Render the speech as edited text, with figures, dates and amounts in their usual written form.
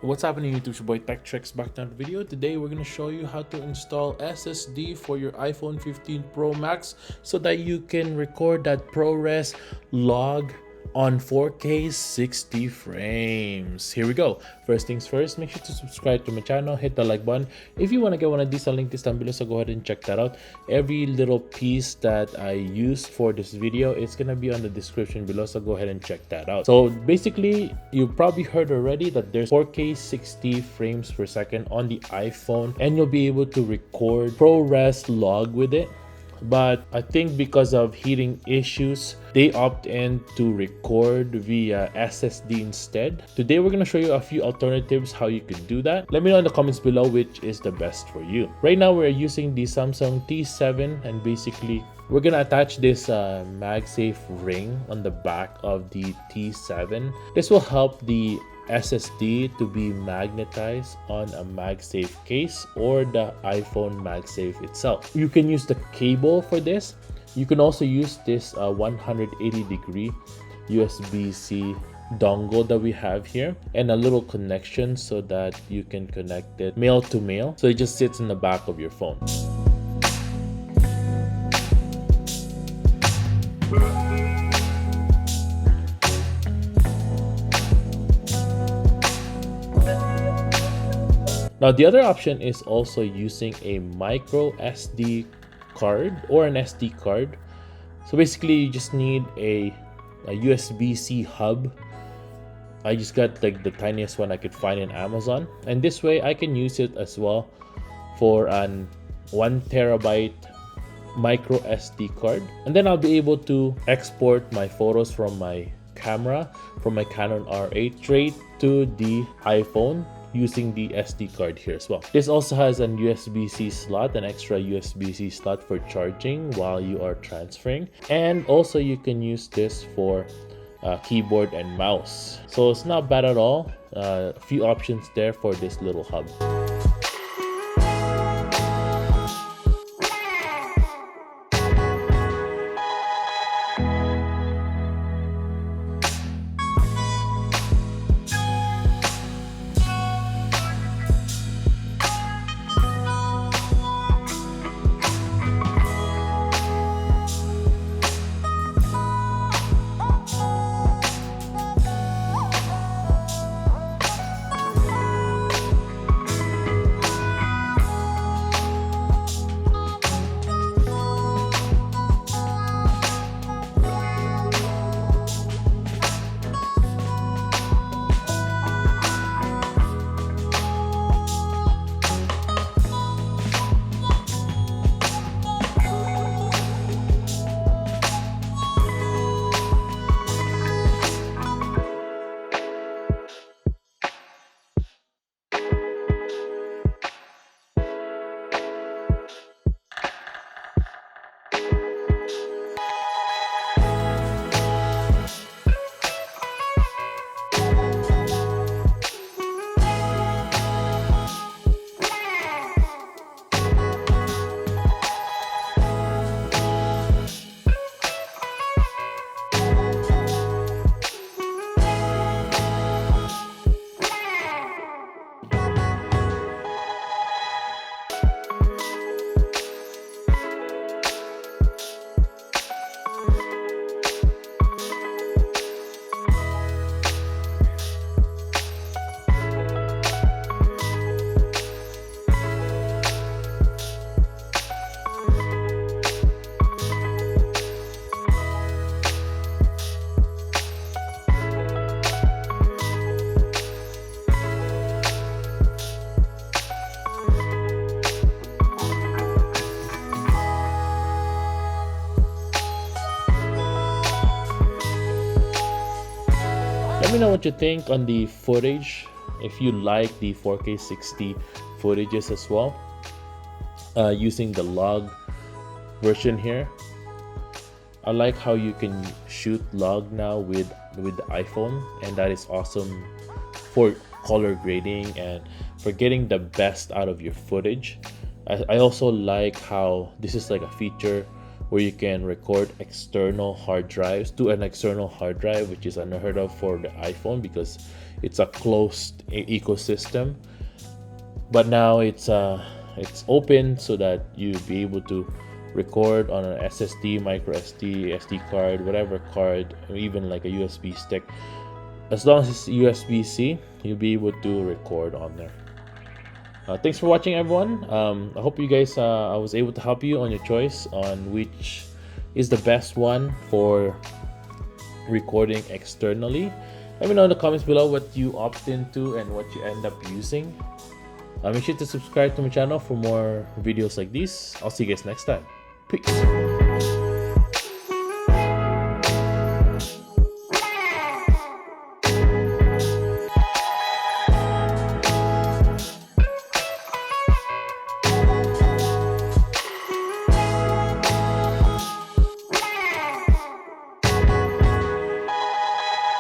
What's happening YouTube? It's your boy Tech Tricks back to another video. Today we're going to show you how to install SSD for your iPhone 15 Pro Max so that you can record that ProRes log on 4K 60 frames. Here we go. First things first, make sure to subscribe to my channel, hit the like button. If you want to get one of these, I'll link this down below, so go ahead and check that out. Every little piece that I used for this video, it's gonna be on the description below, so go ahead and check that out. So basically, you probably heard already that there's 4K 60 frames per second on the iPhone, and you'll be able to record ProRes log with it. But I think because of heating issues, they opt in to record via SSD instead. Today we're going to show you a few alternatives how you could do that. Let me know in the comments below which is the best for you. Right now we're using the Samsung T7, and basically we're going to attach this MagSafe Ring on the back of the T7. This will help the SSD to be magnetized on a MagSafe case or the iPhone MagSafe itself. You can use the cable for this. You can also use this 180-degree USBC dongle that we have here, and a little connection so that you can connect it male to male, so it just sits in the back of your phone. Now the other option is also using a MicroSD card or an SD card. So basically you just need a USBC hub. I just got like the tiniest one I could find in Amazon, and this way I can use it as well for an 1 terabyte MicroSD card, and then I'll be able to export my photos from my camera, from my Canon R8 straight to the iPhone using the SD card here as well. This also has an USB-C slot, an extra USB-C slot for charging while you are transferring, and also you can use this for keyboard and mouse. So it's not bad at all. A few options there for this little hub. Let me know what you think on the footage, if you like the 4K 60 footages as well, using the log version here. I like how you can shoot log now with the iPhone, and that is awesome for color grading and for getting the best out of your footage. I also like how this is like a feature where you can record external hard drives to an external hard drive, which is unheard of for the iPhone because it's a closed ecosystem. But now it's open so that you be able to record on an SSD, MicroSD, SD card, whatever card, or even like a USB stick. As long as it's USB-C, you'll be able to record on there. Thanks for watching, everyone. I hope you guys, I was able to help you on your choice on which is the best one for recording externally. Let me know in the comments below what you opt into and what you end up using. Make sure to subscribe to my channel for more videos like these. I'll see you guys next time. Peace.